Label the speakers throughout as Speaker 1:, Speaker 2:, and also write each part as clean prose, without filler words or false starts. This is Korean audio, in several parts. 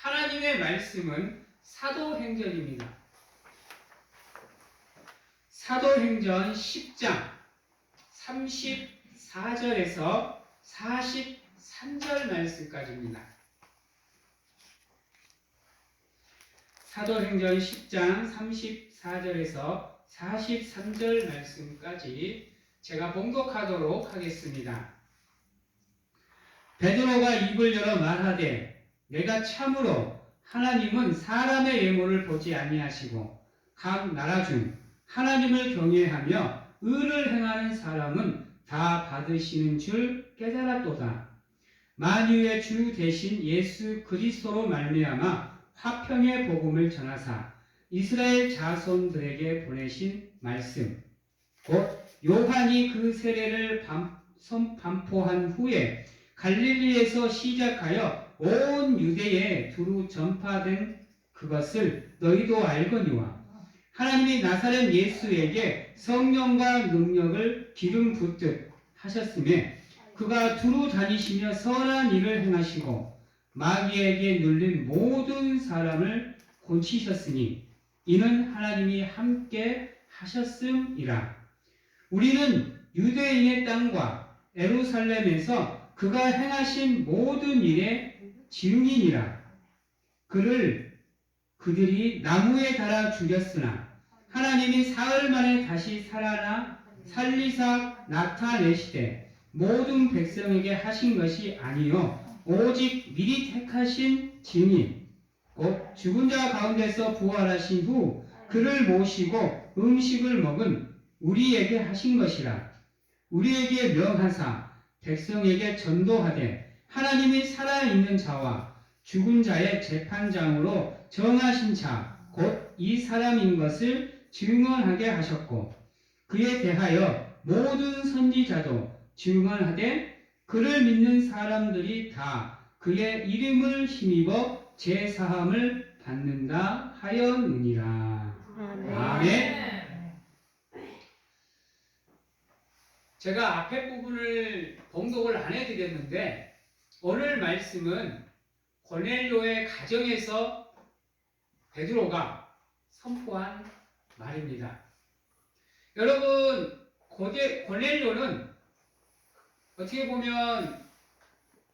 Speaker 1: 하나님의 말씀은 사도행전입니다. 사도행전 10장 34절에서 43절 말씀까지입니다. 사도행전 10장 34절에서 43절 말씀까지 제가 봉독하도록 하겠습니다. 베드로가 입을 열어 말하되 내가 참으로 하나님은 사람의 외모를 보지 아니하시고 각 나라 중 하나님을 경외하며 의를 행하는 사람은 다 받으시는 줄 깨달았도다. 만유의 주 대신 예수 그리스도로 말미암아 화평의 복음을 전하사 이스라엘 자손들에게 보내신 말씀 곧 요한이 그 세례를 반포한 후에 갈릴리에서 시작하여 온 유대에 두루 전파된 그것을 너희도 알거니와 하나님이 나사렛 예수에게 성령과 능력을 기름 붓듯 하셨으며 그가 두루 다니시며 선한 일을 행하시고 마귀에게 눌린 모든 사람을 고치셨으니 이는 하나님이 함께 하셨음이라. 우리는 유대인의 땅과 예루살렘에서 그가 행하신 모든 일의 증인이라. 그들이 나무에 달아 죽였으나 하나님이 사흘 만에 다시 살리사 나타내시되 모든 백성에게 하신 것이 아니요 오직 미리 택하신 증인 곧 죽은 자 가운데서 부활하신 후 그를 모시고 음식을 먹은 우리에게 하신 것이라. 우리에게 명하사 백성에게 전도하되 하나님이 살아있는 자와 죽은 자의 재판장으로 정하신 자 곧 이 사람인 것을 증언하게 하셨고 그에 대하여 모든 선지자도 증언하되 그를 믿는 사람들이 다 그의 이름을 힘입어 제사함을 받는다 하였느니라. 아멘. 제가 앞에 부분을 봉독을 안 해드렸는데 오늘 말씀은 고넬료의 가정에서 베드로가 선포한 말입니다. 여러분, 고넬료는 어떻게 보면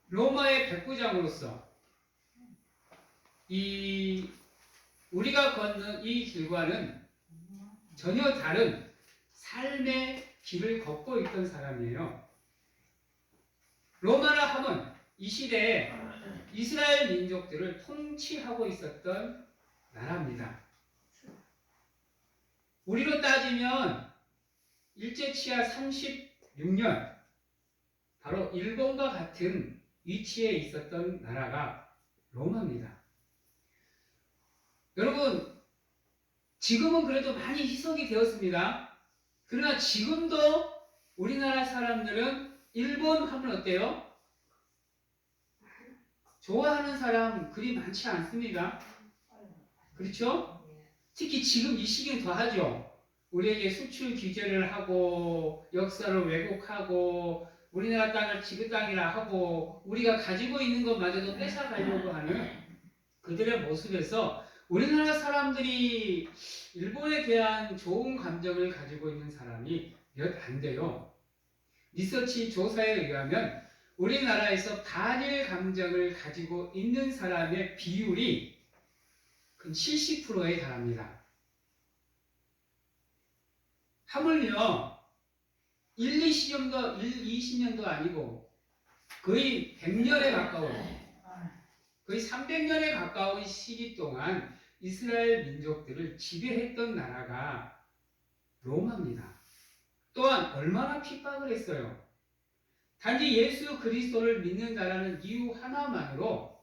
Speaker 1: 로마의 백부장으로서 우리가 걷는 이 길과는 전혀 다른 삶의 길을 걷고 있던 사람이에요. 로마라 하면 이 시대에 이스라엘 민족들을 통치하고 있었던 나라입니다. 우리로 따지면 일제치하 36년 바로 일본과 같은 위치에 있었던 나라가 로마입니다. 여러분, 지금은 그래도 많이 희석이 되었습니다. 그러나 지금도 우리나라 사람들은 일본 하면 어때요? 좋아하는 사람 그리 많지 않습니다. 그렇죠? 특히 지금 이 시기는 더하죠. 우리에게 수출 규제를 하고 역사를 왜곡하고 우리나라 땅을 지구 땅이라 하고 우리가 가지고 있는 것마저도 뺏어가려고 하는 그들의 모습에서 우리나라 사람들이 일본에 대한 좋은 감정을 가지고 있는 사람이 몇 안 돼요. 리서치 조사에 의하면 우리나라에서 반일 감정을 가지고 있는 사람의 비율이 근 70%에 달합니다. 하물며 20년도 아니고 거의 100년에 가까운 거의 300년에 가까운 시기 동안 이스라엘 민족들을 지배했던 나라가 로마입니다. 또한 얼마나 핍박을 했어요. 단지 예수 그리스도를 믿는다라는 이유 하나만으로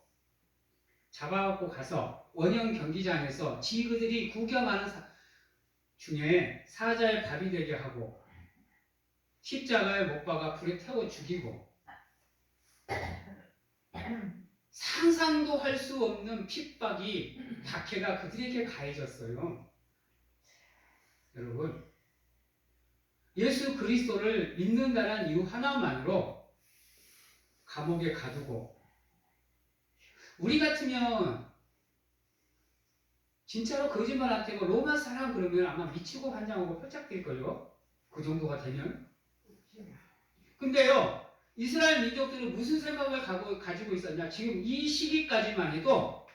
Speaker 1: 잡아갖고 가서 원형 경기장에서 그들이 구경하는 중에 사자의 밥이 되게 하고 십자가에 못 박아 불에 태워 죽이고 상상도 할 수 없는 핍박이 박해가 그들에게 가해졌어요. 여러분, 예수 그리스도를 믿는다는 이유 하나만으로 감옥에 가두고 우리 같으면 진짜로 거짓말 안 되고 로마 사람 그러면 아마 미치고 환장하고 펄짝뛸걸요. 그 정도가 되면. 근데요, 이스라엘 민족들은 무슨 생각을 가지고 있었냐? 지금 이 시기까지만 해도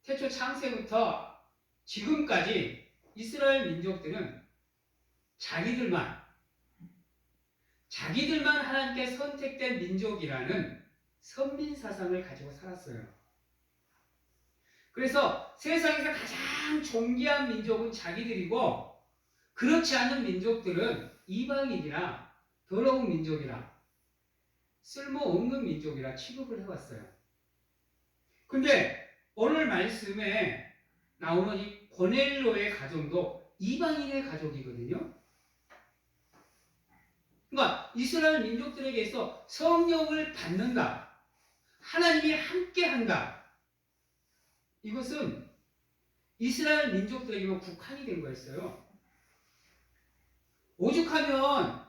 Speaker 1: 태초 창세부터 지금까지 이스라엘 민족들은 자기들만 하나님께 선택된 민족이라는 선민 사상을 가지고 살았어요. 그래서 세상에서 가장 존귀한 민족은 자기들이고, 그렇지 않은 민족들은 이방인이라 더러운 민족이라 쓸모없는 민족이라 취급을 해왔어요. 근데 오늘 말씀에 나오는 이 고넬료의 가정도 이방인의 가족이거든요. 그러니까 이스라엘 민족들에게서 성령을 받는다, 하나님이 함께한다, 이것은 이스라엘 민족들에게만 국한이 된 거였어요. 오죽하면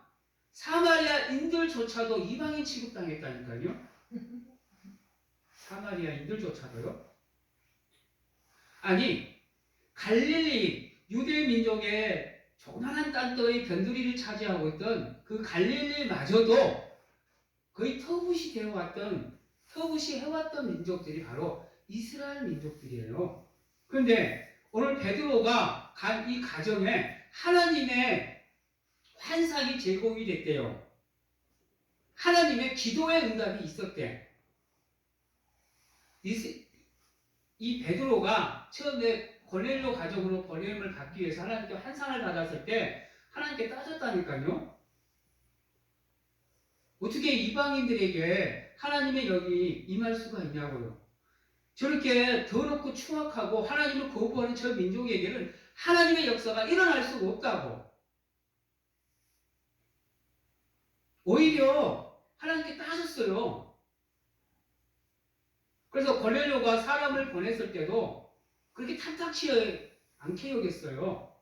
Speaker 1: 사마리아인들조차도 이방인 취급당했다니까요. 사마리아인들조차도요. 아니, 갈릴리 유대 민족의 조그만한 땅덩이 변두리를 차지하고 있던 그 갈릴리마저도 거의 터부시 해왔던 민족들이 바로 이스라엘 민족들이에요. 그런데 오늘 베드로가 간 이 가정에 하나님의 환상이 제공이 됐대요. 하나님의 기도의 응답이 있었대. 이 베드로가 처음에 고넬료 가족으로 버림을 받기 위해서 하나님께 환상을 받았을 때 하나님께 따졌다니까요. 어떻게 이방인들에게 하나님의 영이 임할 수가 있냐고요. 저렇게 더럽고 추악하고 하나님을 거부하는 저 민족에게는 하나님의 역사가 일어날 수가 없다고. 오히려 하나님께 따졌어요. 그래서 고넬료가 사람을 보냈을 때도 그렇게 탐탁치 않게 여겼어요.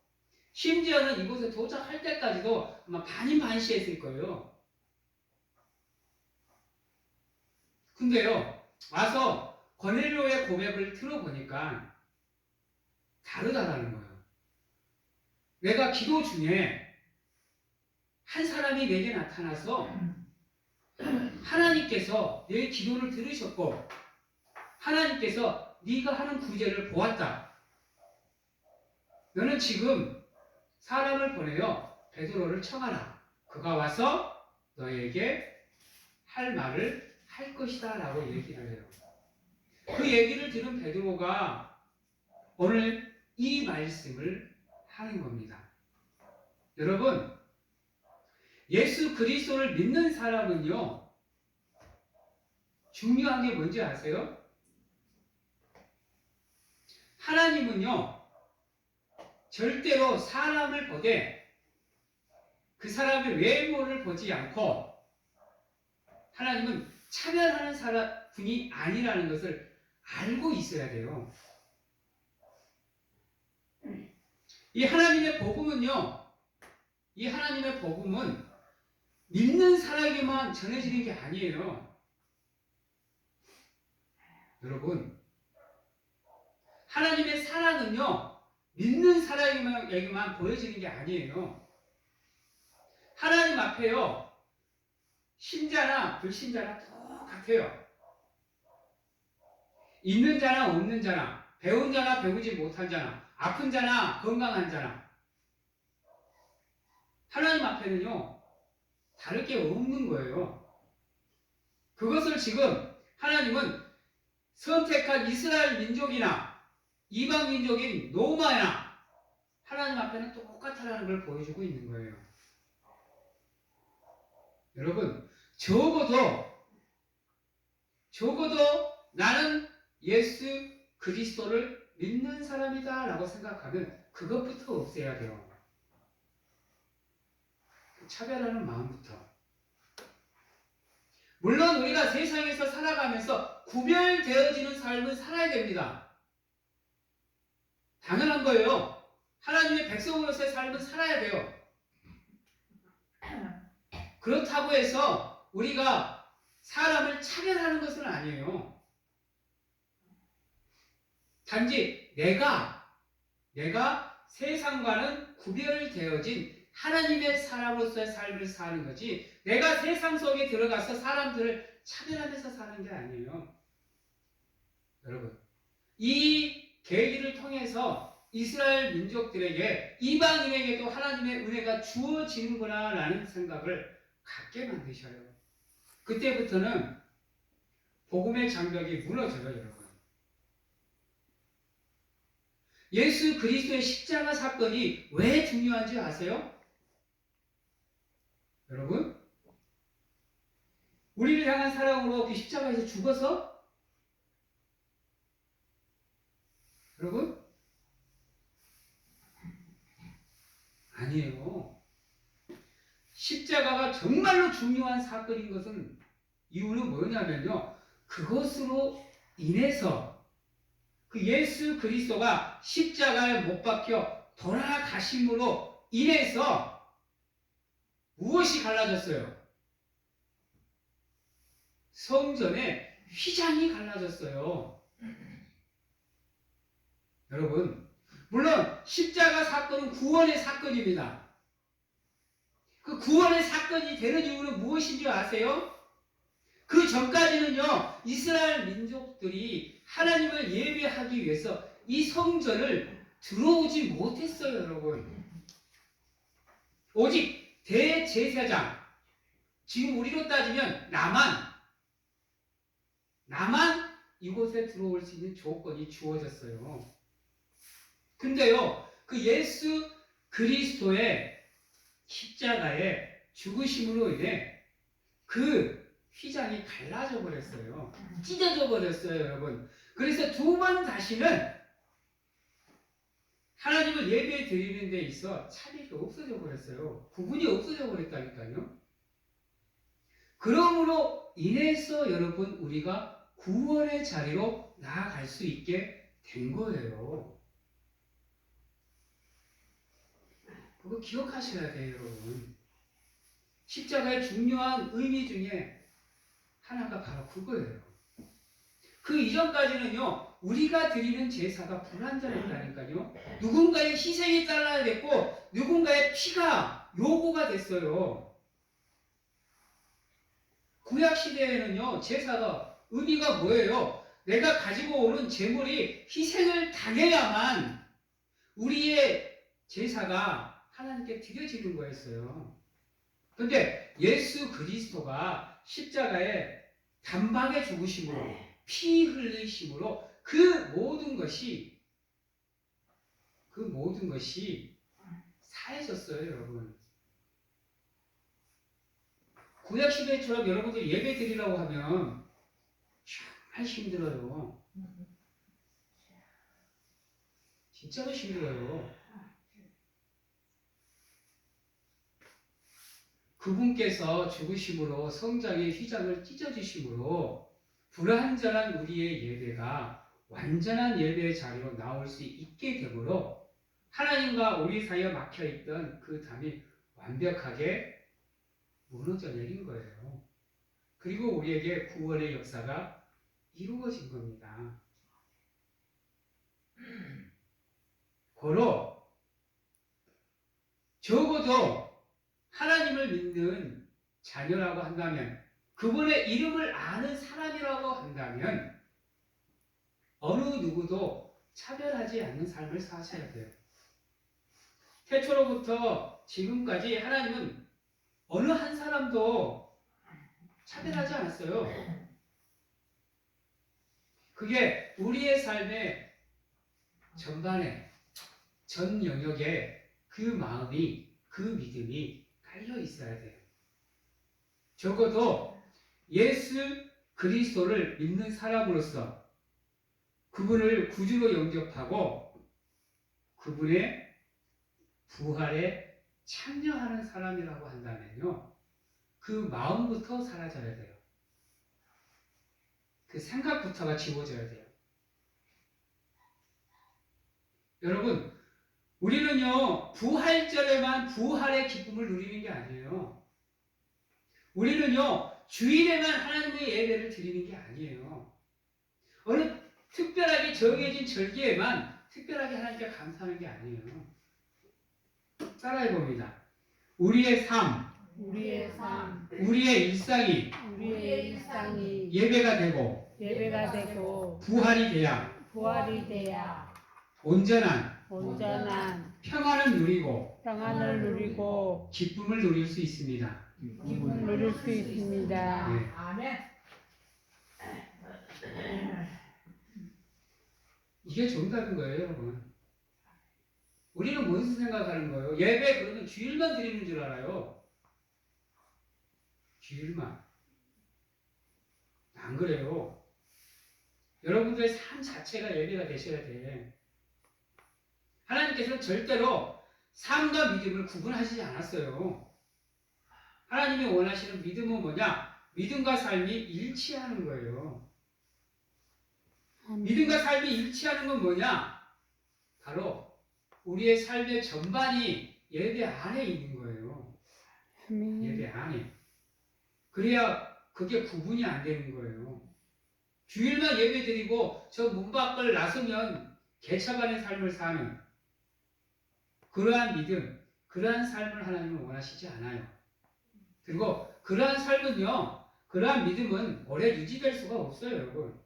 Speaker 1: 심지어는 이곳에 도착할 때까지도 아마 반인반시했을 거예요. 근데요, 와서 고넬료의 고백을 들어보니까 다르다라는 거예요. 내가 기도 중에 한 사람이 내게 나타나서 하나님께서 내 기도를 들으셨고 하나님께서 네가 하는 구제를 보았다. 너는 지금 사람을 보내어 베드로를 청하라. 그가 와서 너에게 할 말을 할 것이다 라고 얘기를 해요. 그 얘기를 들은 베드로가 오늘 이 말씀을 하는 겁니다. 여러분, 예수 그리스도를 믿는 사람은요, 중요한 게 뭔지 아세요? 하나님은요, 절대로 사람을 보되 그 사람의 외모를 보지 않고 하나님은 차별하는 분이 아니라는 것을 알고 있어야 돼요. 이 하나님의 복음은요, 이 하나님의 복음은 믿는 사람에게만 전해지는 게 아니에요. 여러분, 하나님의 사랑은요, 믿는 사람에게만 보여지는 게 아니에요. 하나님 앞에요, 신자나 불신자나 똑같아요. 있는 자나 없는 자나, 배운 자나 배우지 못한 자나, 아픈 자나 건강한 자나, 하나님 앞에는요, 다를 게 없는 거예요. 그것을 지금 하나님은 선택한 이스라엘 민족이나 이방 민족인 로마나 하나님 앞에는 똑같다라는 걸 보여주고 있는 거예요. 여러분, 적어도 나는 예수 그리스도를 믿는 사람이다 라고 생각하면 그것부터 없애야 돼요. 차별하는 마음부터. 물론 우리가 세상에서 살아가면서 구별되어지는 삶을 살아야 됩니다. 당연한 거예요. 하나님의 백성으로서의 삶을 살아야 돼요. 그렇다고 해서 우리가 사람을 차별하는 것은 아니에요. 단지 내가 내가 세상과는 구별되어진 하나님의 사람으로서의 삶을 사는 거지 내가 세상 속에 들어가서 사람들을 차별하면서 사는 게 아니에요. 여러분, 이 계기를 통해서 이스라엘 민족들에게 이방인에게도 하나님의 은혜가 주어지는구나 라는 생각을 갖게 만드셔요. 그때부터는 복음의 장벽이 무너져요, 여러분. 예수 그리스도의 십자가 사건이 왜 중요한지 아세요? 여러분, 우리를 향한 사랑으로 그 십자가에서 죽어서 여러분 아니에요. 십자가가 정말로 중요한 사건인 것은 이유는 뭐냐면요. 그것으로 인해서 그 예수 그리스도가 십자가에 못 박혀 돌아가심으로 인해서 무엇이 갈라졌어요? 성전의 휘장이 갈라졌어요. 여러분, 물론 십자가 사건은 구원의 사건입니다. 그 구원의 사건이 되는 이유는 무엇인지 아세요? 그 전까지는요, 이스라엘 민족들이 하나님을 예배하기 위해서 이 성전을 들어오지 못했어요, 여러분. 오직 대제사장, 지금 우리로 따지면 나만 이곳에 들어올 수 있는 조건이 주어졌어요. 근데요, 그 예수 그리스도의 십자가의 죽으심으로 인해 그 휘장이 갈라져 버렸어요. 찢어져 버렸어요, 여러분. 그래서 두 번 다시는 하나님을 예배 드리는 데 있어 차별이 없어져 버렸어요. 구분이 없어져 버렸다니까요. 그러므로 인해서 여러분 우리가 구원의 자리로 나아갈 수 있게 된 거예요. 그거 기억하셔야 돼요, 여러분. 십자가의 중요한 의미 중에 하나가 바로 그거예요. 그 이전까지는요, 우리가 드리는 제사가 불완전했다니까요. 누군가의 희생이 따라야 됐고, 누군가의 피가 요구가 됐어요. 구약시대에는요, 제사가 의미가 뭐예요? 내가 가지고 오는 제물이 희생을 당해야만 우리의 제사가 하나님께 드려지는 거였어요. 그런데 예수 그리스도가 십자가에 단박에 죽으심으로 피 흘리심으로 그 모든 것이 사해졌어요, 여러분. 구약 시대처럼 여러분들 예배 드리라고 하면 정말 힘들어요. 진짜로 힘들어요. 그분께서 죽으심으로 성장의 휘장을 찢어지심으로 불완전한 우리의 예배가 완전한 예배의 자리로 나올 수 있게 되므로 하나님과 우리 사이에 막혀있던 그 담이 완벽하게 무너져 내린 거예요. 그리고 우리에게 구원의 역사가 이루어진 겁니다. 고로 적어도 하나님을 믿는 자녀라고 한다면, 그분의 이름을 아는 사람이라고 한다면 어느 누구도 차별하지 않는 삶을 사셔야 돼요. 태초로부터 지금까지 하나님은 어느 한 사람도 차별하지 않았어요. 그게 우리의 삶의 전반에, 전 영역에 그 마음이, 그 믿음이 깔려 있어야 돼요. 적어도 예수 그리스도를 믿는 사람으로서 그분을 구주로 영접하고 그분의 부활에 참여하는 사람이라고 한다면요, 그 마음부터 사라져야 돼요. 그 생각부터가 지워져야 돼요. 여러분, 우리는요, 부활절에만 부활의 기쁨을 누리는 게 아니에요. 우리는요, 주일에만 하나님의 예배를 드리는 게 아니에요. 어느 특별하게 정해진 절기에만 특별하게 하나님께 감사하는 게 아니에요. 따라해 봅니다. 우리의 삶,
Speaker 2: 우리의 삶,
Speaker 1: 우리의 일상이
Speaker 2: 우리의 일상이
Speaker 1: 예배가 되고
Speaker 2: 예배가 되고
Speaker 1: 부활이 돼야
Speaker 2: 부활이 돼야
Speaker 1: 온전한
Speaker 2: 온전한
Speaker 1: 평안을 누리고
Speaker 2: 평안을 누리고
Speaker 1: 기쁨을 누릴 수 있습니다.
Speaker 2: 기쁨을 누릴 수 있습니다.
Speaker 1: 네.
Speaker 3: 아멘.
Speaker 1: 이게 정답인 거예요, 여러분. 우리는 무슨 생각하는 거예요? 예배 그러면 주일만 드리는 줄 알아요. 주일만. 안 그래요. 여러분들의 삶 자체가 예배가 되셔야 돼. 하나님께서는 절대로 삶과 믿음을 구분하시지 않았어요. 하나님이 원하시는 믿음은 뭐냐? 믿음과 삶이 일치하는 거예요. 믿음과 삶이 일치하는 건 뭐냐? 바로 우리의 삶의 전반이 예배 안에 있는 거예요. 예배 안에. 그래야 그게 구분이 안 되는 거예요. 주일만 예배 드리고 저 문 밖을 나서면 개차반의 삶을 사는 그러한 믿음, 그러한 삶을 하나님은 원하시지 않아요. 그리고 그러한 삶은요, 그러한 믿음은 오래 유지될 수가 없어요, 여러분.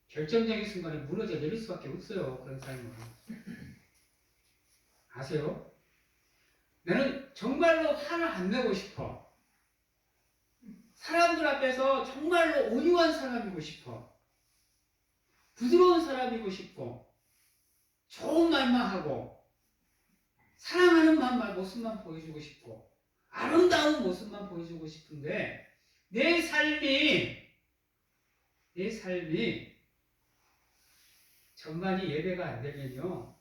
Speaker 1: 결정적인 순간에 무너져 내릴 수밖에 없어요, 그런 삶은. 아세요? 나는 정말로 화를 안 내고 싶어. 사람들 앞에서 정말로 온유한 사람이고 싶어. 부드러운 사람이고 싶고, 좋은 말만 하고, 사랑하는 모습만 보여주고 싶고, 아름다운 모습만 보여주고 싶은데, 내 삶이 전반이 예배가 안 되면요,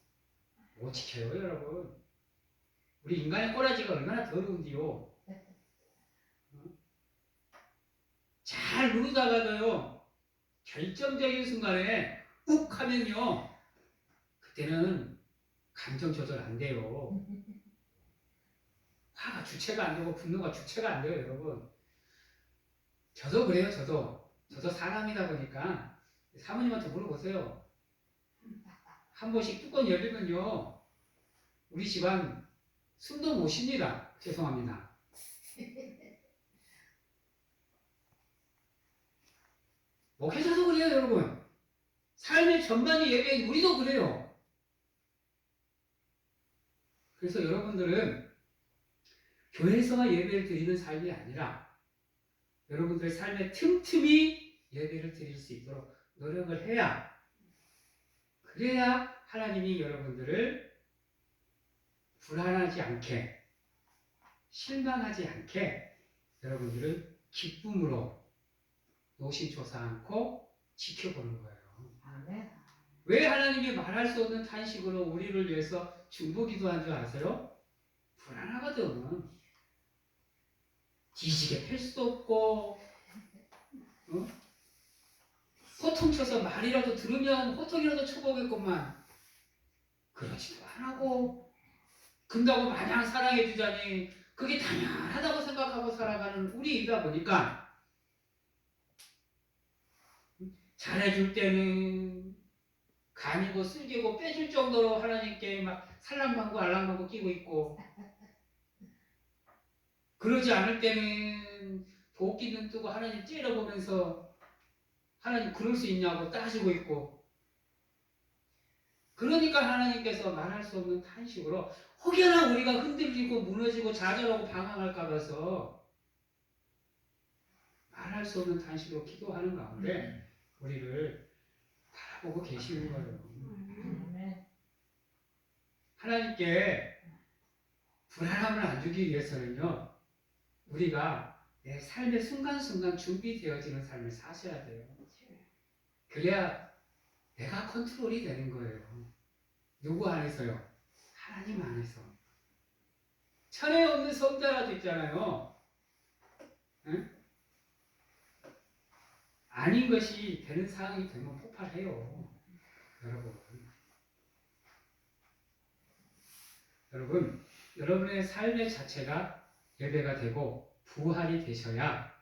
Speaker 1: 못 지켜요, 여러분. 우리 인간의 꼬라지가 얼마나 더러운데요. 잘 누르다가도요, 결정적인 순간에 욱 하면요, 그때는 감정 조절 안 돼요. 화가 주체가 안 되고 분노가 주체가 안 돼요, 여러분. 저도 그래요, 저도 사람이다 보니까 사모님한테 물어보세요. 한 번씩 뚜껑 열리면요, 우리 집안 숨도 못 쉽니다. 죄송합니다. 목회자도 그래요, 여러분. 삶의 전반이 예배인 우리도 그래요. 그래서 여러분들은 교회에서만 예배를 드리는 삶이 아니라 여러분들의 삶의 틈틈이 예배를 드릴 수 있도록 노력을 해야, 그래야 하나님이 여러분들을 불안하지 않게, 실망하지 않게 여러분들을 기쁨으로 노심초사 않고 지켜보는 거예요.
Speaker 3: 아멘.
Speaker 1: 왜 하나님이 말할 수 없는 탄식으로 우리를 위해서 중보기도 한 줄 아세요? 불안하거든. 뒤지게 팰 수도 없고, 호통쳐서 말이라도 들으면 호통이라도 쳐보겠구만. 그러지도 안 하고, 근다고 마냥 사랑해주자니 그게 당연하다고 생각하고 살아가는 우리이다 보니까, 잘해줄 때는 간이고 쓸개고 빼줄 정도로 하나님께 막 살랑방구 알랑방구 끼고 있고, 그러지 않을 때는 도끼 눈 뜨고 하나님 째려보면서 하나님 그럴 수 있냐고 따지고 있고, 그러니까 하나님께서 말할 수 없는 탄식으로 혹여나 우리가 흔들리고 무너지고 좌절하고 방황할까 봐서 말할 수 없는 탄식으로 기도하는 가운데 우리를 바라보고 계시는 거예요.
Speaker 3: 아멘.
Speaker 1: 하나님께 불안함을 안 주기 위해서는요, 우리가 내 삶의 순간순간 준비되어지는 삶을 사셔야 돼요. 그래야 내가 컨트롤이 되는 거예요. 누구 안에서요? 하나님 안에서. 천에 없는 성자라도 있잖아요. 응? 아닌 것이 되는 상황이 되면 폭발해요. 여러분, 여러분의 삶의 자체가 예배가 되고 부활이 되셔야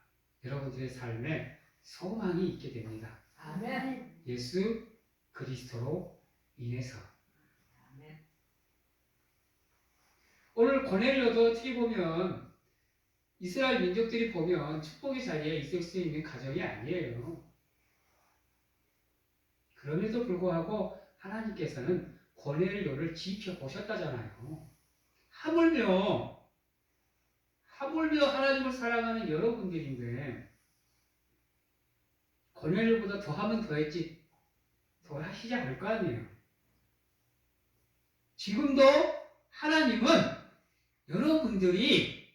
Speaker 1: 여러분들의 삶에 소망이 있게 됩니다.
Speaker 3: 아멘.
Speaker 1: 예. 예수 그리스도로 인해서.
Speaker 3: 아멘.
Speaker 1: 오늘 고넬료도 어떻게 보면 이스라엘 민족들이 보면 축복의 자리에 있을 수 있는 가정이 아니에요. 그럼에도 불구하고 하나님께서는 고넬료를 지켜보셨다잖아요. 하물며 하나님을 사랑하는 여러분들인데 고넬료보다 더하면 더했지 더 하시지 않을 거 아니에요. 지금도 하나님은 여러분들이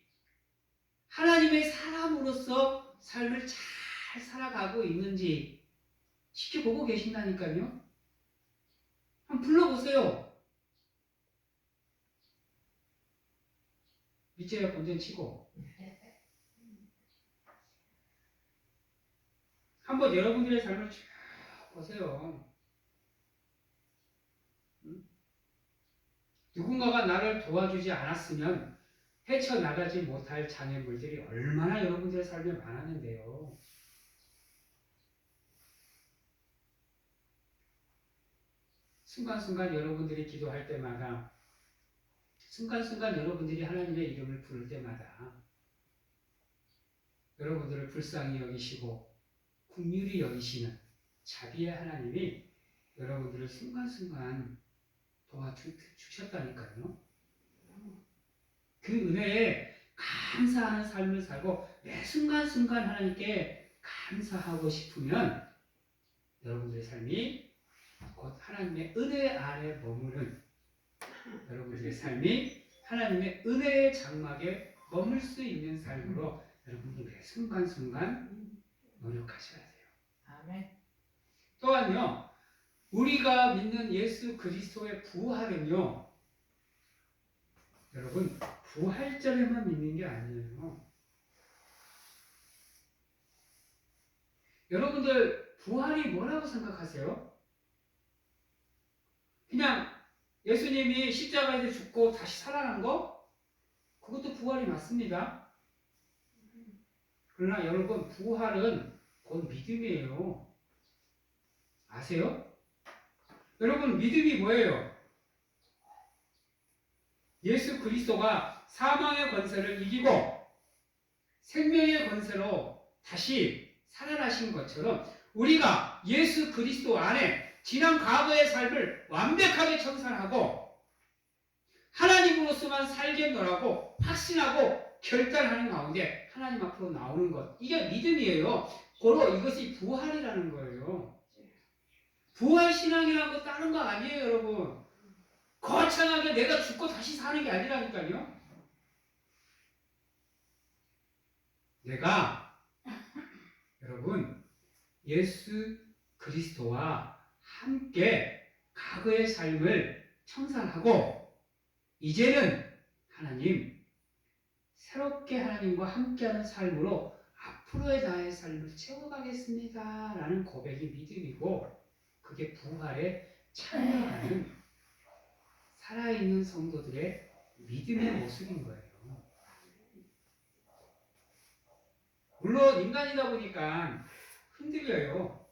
Speaker 1: 하나님의 사람으로서 삶을 잘 살아가고 있는지 지켜보고 계신다니까요. 한번 불러보세요. 밑에 본전 치고 한번 여러분들의 삶을 쭉 보세요. 누군가가 나를 도와주지 않았으면 헤쳐나가지 못할 장애물들이 얼마나 여러분들의 삶에 많았는데요. 순간순간 여러분들이 기도할 때마다 순간순간 여러분들이 하나님의 이름을 부를 때마다 여러분들을 불쌍히 여기시고 긍휼히 여기시는 자비의 하나님이 여러분들을 순간순간 도와주셨다니까요. 그 은혜에 감사하는 삶을 살고 매 순간순간 하나님께 감사하고 싶으면 여러분들의 삶이 곧 하나님의 은혜 아래 머무는 여러분들의 삶이 하나님의 은혜의 장막에 머물 수 있는 삶으로 여러분들 매 순간순간 노력하셔야 돼요.
Speaker 3: 아멘.
Speaker 1: 또한요, 우리가 믿는 예수 그리스도의 부활은요, 여러분 부활절에만 믿는 게 아니에요. 여러분들 부활이 뭐라고 생각하세요? 그냥 예수님이 십자가에서 죽고 다시 살아난 거? 그것도 부활이 맞습니다. 그러나 여러분 부활은 곧 믿음이에요. 아세요? 여러분 믿음이 뭐예요? 예수 그리스도가 사망의 권세를 이기고 생명의 권세로 다시 살아나신 것처럼 우리가 예수 그리스도 안에 지난 과거의 삶을 완벽하게 청산하고 하나님으로서만 살겠노라고 확신하고 결단하는 가운데 하나님 앞으로 나오는 것, 이게 믿음이에요. 고로 이것이 부활이라는 거예요. 부활신앙이라는 거 다른 거 아니에요, 여러분. 거창하게 내가 죽고 다시 사는 게 아니라니까요. 내가 여러분 예수 그리스도와 함께 과거의 삶을 청산하고 이제는 하나님 새롭게 하나님과 함께하는 삶으로 앞으로의 나의 삶을 채워가겠습니다 라는 고백이 믿음이고 그게 부활에 참여하는 살아있는 성도들의 믿음의 모습인 거예요. 물론 인간이다 보니까 흔들려요.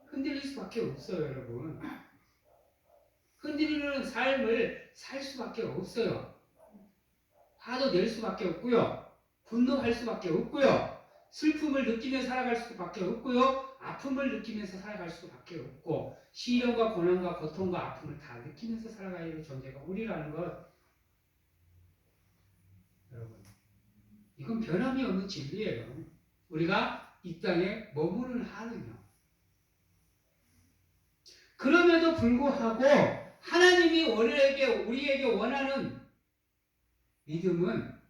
Speaker 1: 흔들릴 수밖에 없어요, 여러분. 흔들리는 삶을 살 수밖에 없어요. 화도 낼 수밖에 없고요. 분노할 수밖에 없고요. 슬픔을 느끼며 살아갈 수밖에 없고요. 아픔을 느끼면서 살아갈 수밖에 없고 시련과 고난과 고통과 아픔을 다 느끼면서 살아가야 할 존재가 우리라는 것 여러분 이건 변함이 없는 진리예요. 우리가 이 땅에 머무는 한은요. 그럼에도 불구하고 하나님이 우리에게 원하는 믿음은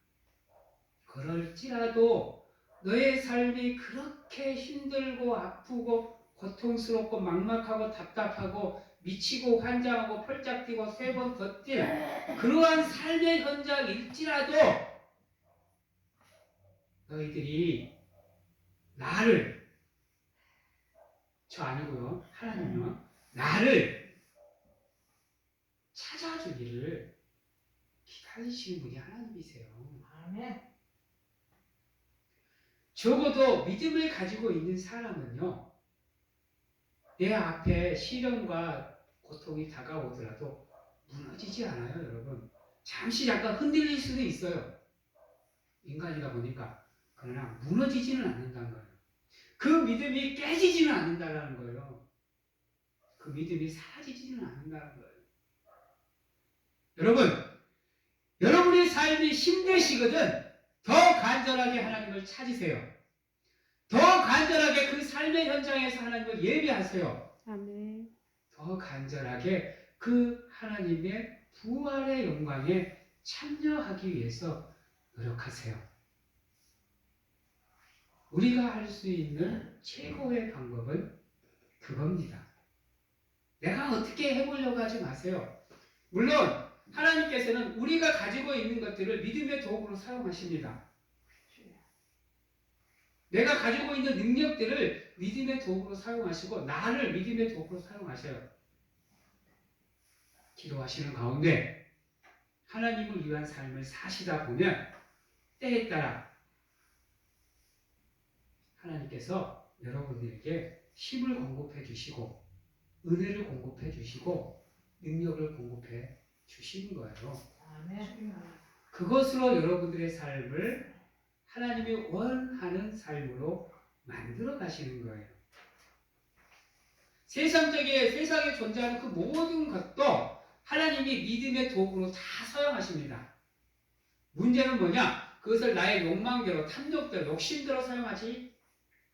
Speaker 1: 그럴지라도 너의 삶이 그렇게 힘들고 아프고 고통스럽고 막막하고 답답하고 미치고 환장하고 펄짝 뛰고 세 번 덧뛸 그러한 삶의 현장일지라도 너희들이 나를 저 아니고요. 하나님은 나를 찾아주기를 기다리시는 분이 하나님이세요.
Speaker 3: 아멘.
Speaker 1: 적어도 믿음을 가지고 있는 사람은요. 내 앞에 시련과 고통이 다가오더라도 무너지지 않아요, 여러분. 잠시 잠깐 흔들릴 수도 있어요. 인간이다 보니까. 그러나 무너지지는 않는다는 거예요. 그 믿음이 깨지지는 않는다는 거예요. 그 믿음이 사라지지는 않는다는 거예요. 여러분, 여러분의 삶이 힘드시거든 더 간절하게 하나님을 찾으세요. 더 간절하게 그 삶의 현장에서 하나님을 예배하세요.
Speaker 2: 아멘.
Speaker 1: 더 간절하게 그 하나님의 부활의 영광에 참여하기 위해서 노력하세요. 우리가 할 수 있는 최고의 방법은 그겁니다. 내가 어떻게 해보려고 하지 마세요. 물론 하나님께서는 우리가 가지고 있는 것들을 믿음의 도구로 사용하십니다. 내가 가지고 있는 능력들을 믿음의 도구로 사용하시고 나를 믿음의 도구로 사용하셔요. 기도하시는 가운데 하나님을 위한 삶을 사시다 보면 때에 따라 하나님께서 여러분들에게 힘을 공급해 주시고 은혜를 공급해 주시고 능력을 공급해 주시는 거예요.
Speaker 3: 아멘.
Speaker 1: 그것으로 여러분들의 삶을 하나님이 원하는 삶으로 만들어 가시는 거예요. 세상에 존재하는 그 모든 것도 하나님이 믿음의 도구로 다 사용하십니다. 문제는 뭐냐? 그것을 나의 욕망대로, 탐욕대로, 욕심대로 사용하지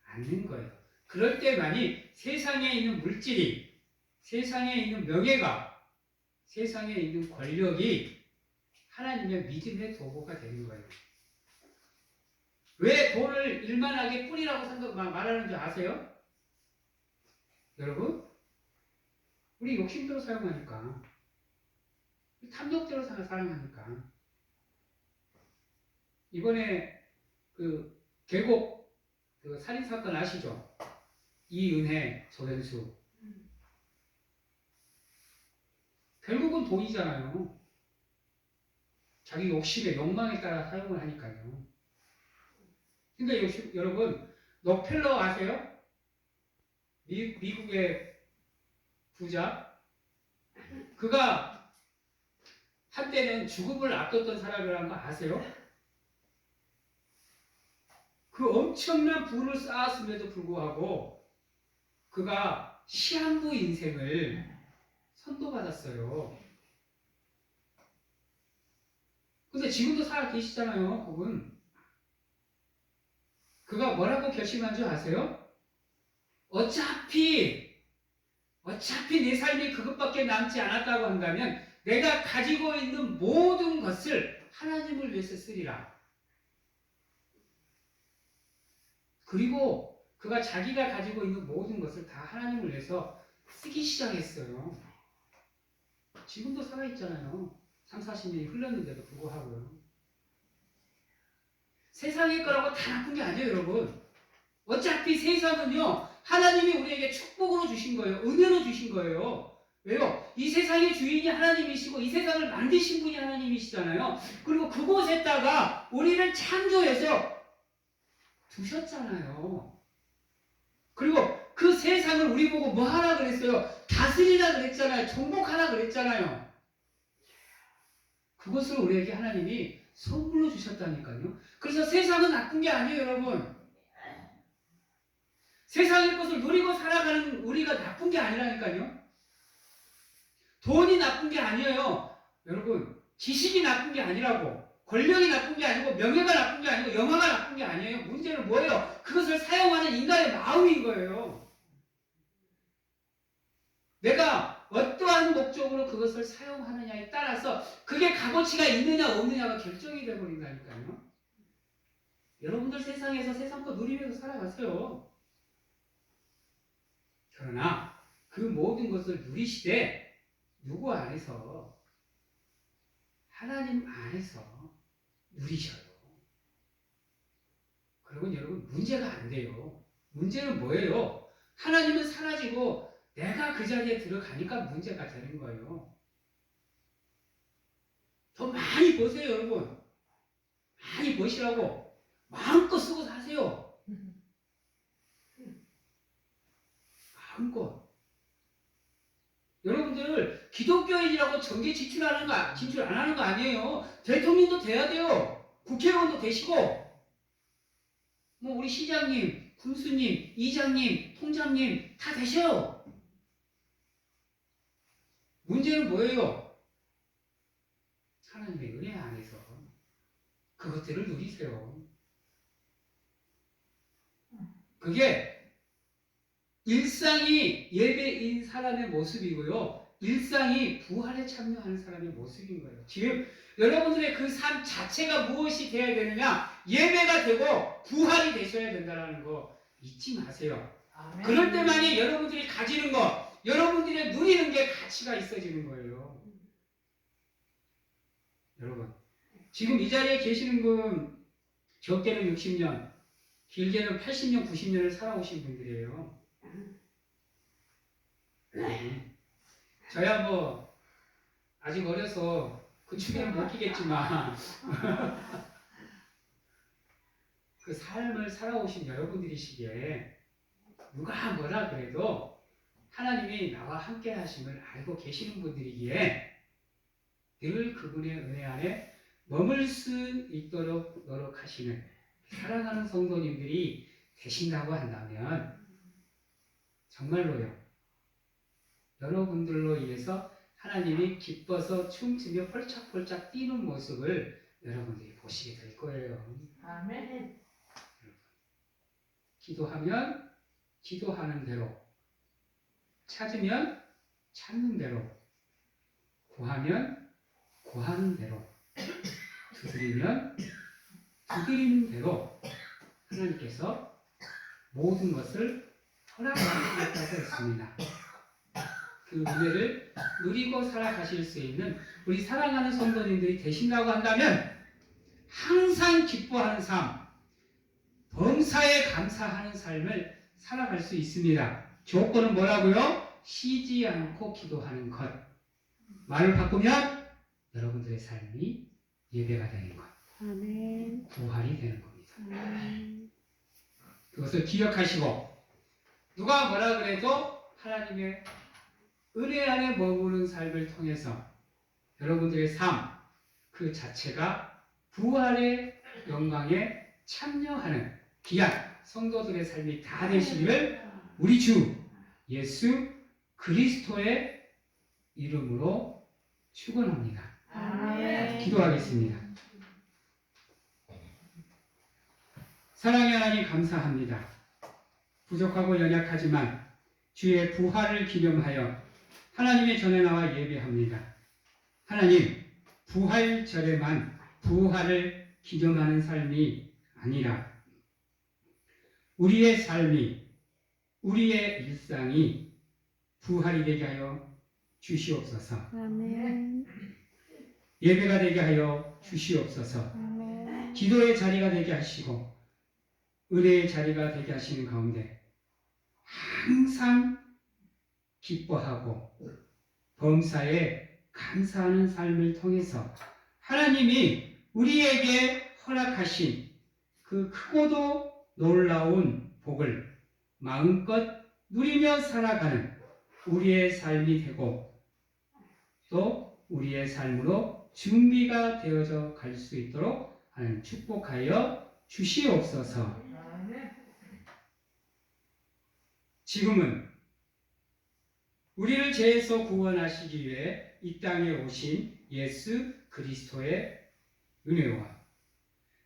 Speaker 1: 않는 거예요. 그럴 때만이 세상에 있는 물질이, 세상에 있는 명예가, 세상에 있는 권력이 하나님의 믿음의 도구가 되는 거예요. 왜 돈을 일만하게 뿌리라고 말하는 줄 아세요? 여러분? 우리 욕심대로 사용하니까. 탐욕대로 사용하니까. 이번에 그 계곡 그 살인사건 아시죠? 이은혜, 조현수. 결국은 돈이잖아요. 자기 욕심에 욕망에 따라 사용을 하니까요. 그러니까 여러분 록펠러 아세요? 미국의 부자. 그가 한때는 죽음을 앞뒀던 사람이라는 거 아세요? 그 엄청난 부를 쌓았음에도 불구하고 그가 시한부 인생을 선도받았어요. 근데 지금도 살아 계시잖아요, 그분. 그가 뭐라고 결심한 줄 아세요? 어차피 내 삶이 그것밖에 남지 않았다고 한다면 내가 가지고 있는 모든 것을 하나님을 위해서 쓰리라. 그리고 그가 자기가 가지고 있는 모든 것을 다 하나님을 위해서 쓰기 시작했어요. 지금도 살아있잖아요. 30-40년이 흘렀는데도 불구하고요. 세상의 거라고 다 나쁜 게 아니에요, 여러분. 어차피 세상은요, 하나님이 우리에게 축복으로 주신 거예요. 은혜로 주신 거예요. 왜요? 이 세상의 주인이 하나님이시고 이 세상을 만드신 분이 하나님이시잖아요. 그리고 그곳에다가 우리를 창조해서 두셨잖아요. 그리고 그 세상을 우리 보고 뭐 하라 그랬어요? 다스리라 그랬잖아요. 정복하라 그랬잖아요. 그것을 우리에게 하나님이 선물로 주셨다니까요. 그래서 세상은 나쁜 게 아니에요, 여러분. 세상의 것을 누리고 살아가는 우리가 나쁜 게 아니라니까요. 돈이 나쁜 게 아니에요. 여러분, 지식이 나쁜 게 아니라고. 권력이 나쁜 게 아니고 명예가 나쁜 게 아니고 영화가 나쁜 게 아니에요. 문제는 뭐예요? 그것을 사용하는 인간의 마음인 거예요. 내가 어떠한 목적으로 그것을 사용하느냐에 따라서 그게 값어치가 있느냐 없느냐가 결정이 되어버린다니까요. 여러분들 세상에서 세상 거 누리면서 살아가세요. 그러나 그 모든 것을 누리시되 누구 안에서? 하나님 안에서 누리셔요. 그러면 여러분 문제가 안 돼요. 문제는 뭐예요? 하나님은 사라지고 내가 그 자리에 들어가니까 문제가 되는 거예요. 더 많이 버세요, 여러분. 많이 버시라고 마음껏 쓰고 사세요. 마음껏. 여러분들 기독교인이라고 정계 진출 안 하는 거 아니에요. 대통령도 돼야 돼요. 국회의원도 되시고, 뭐 우리 시장님, 군수님, 이장님, 통장님 다 되셔요. 문제는 뭐예요? 하나님의 은혜 안에서 그것들을 누리세요. 그게 일상이 예배인 사람의 모습이고요. 일상이 부활에 참여하는 사람의 모습인 거예요. 지금 여러분들의 그 삶 자체가 무엇이 되어야 되느냐? 예배가 되고 부활이 되셔야 된다는 거 잊지 마세요.
Speaker 3: 아멘.
Speaker 1: 그럴 때만이 여러분들이 가지는 거, 여러분들이 누리는 게 가치가 있어지는 거예요. 여러분, 지금 이 자리에 계시는 분 적게는 60년, 길게는 80년, 90년을 살아오신 분들이에요. 저야 뭐 아직 어려서 그 축에는 못 끼겠지만 그 삶을 살아오신 여러분들이시기에 누가 뭐라 그래도 하나님이 나와 함께 하심을 알고 계시는 분들이기에 늘 그분의 은혜 안에 머물 수 있도록 노력하시는 사랑하는 성도님들이 되신다고 한다면 정말로요, 여러분들로 인해서 하나님이 기뻐서 춤추며 펄짝펄짝 뛰는 모습을 여러분들이 보시게 될 거예요.
Speaker 3: 아멘.
Speaker 1: 기도하면 기도하는 대로, 찾으면 찾는 대로, 구하면 구하는 대로, 두드리면 두드리는 대로 하나님께서 모든 것을 허락하시겠다고 했습니다. 그 은혜를 누리고 살아가실 수 있는 우리 사랑하는 성도님들이 되신다고 한다면 항상 기뻐하는 삶, 범사에 감사하는 삶을 살아갈 수 있습니다. 조건은 뭐라고요? 쉬지 않고 기도하는 것. 말을 바꾸면 여러분들의 삶이 예배가 되는 것,
Speaker 2: 아멘.
Speaker 1: 부활이 되는 겁니다.
Speaker 2: 아멘.
Speaker 1: 그것을 기억하시고 누가 뭐라 그래도 하나님의 은혜 안에 머무는 삶을 통해서 여러분들의 삶 그 자체가 부활의 영광에 참여하는 귀한 성도들의 삶이 다 되시기를 우리 주 예수 그리스도의 이름으로 축원합니다.
Speaker 3: 아멘.
Speaker 1: 기도하겠습니다. 사랑의 하나님 감사합니다. 부족하고 연약하지만 주의 부활을 기념하여 하나님의 전에 나와 예배합니다. 하나님, 부활절에만 부활을 기념하는 삶이 아니라 우리의 삶이, 우리의 일상이 부활이 되게 하여 주시옵소서.
Speaker 2: 아멘.
Speaker 1: 예배가 되게 하여 주시옵소서.
Speaker 2: 아멘.
Speaker 1: 기도의 자리가 되게 하시고 은혜의 자리가 되게 하시는 가운데 항상 기뻐하고 범사에 감사하는 삶을 통해서 하나님이 우리에게 허락하신 그 크고도 놀라운 복을 마음껏 누리며 살아가는 우리의 삶이 되고 또 우리의 삶으로 준비가 되어져 갈 수 있도록 하나님 축복하여 주시옵소서.
Speaker 3: 아멘.
Speaker 1: 지금은 우리를 죄에서 구원하시기 위해 이 땅에 오신 예수 그리스도의 은혜와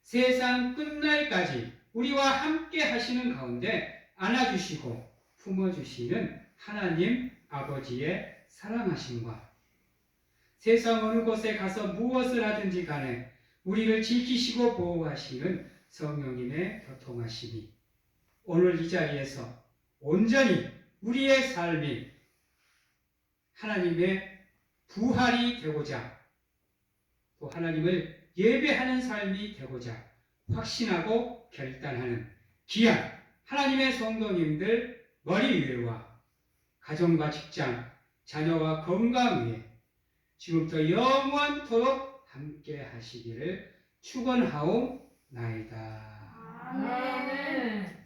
Speaker 1: 세상 끝날까지 우리와 함께 하시는 가운데 안아주시고 품어주시는 하나님 아버지의 사랑하심과 세상 어느 곳에 가서 무엇을 하든지 간에 우리를 지키시고 보호하시는 성령님의 교통하심이 오늘 이 자리에서 온전히 우리의 삶이 하나님의 부활이 되고자 또 하나님을 예배하는 삶이 되고자 확신하고 결단하는 귀한 하나님의 성도님들 머리 위에와 가정과 직장, 자녀와 건강 위에 지금부터 영원토록 함께 하시기를 축원하옵나이다.
Speaker 3: 아멘.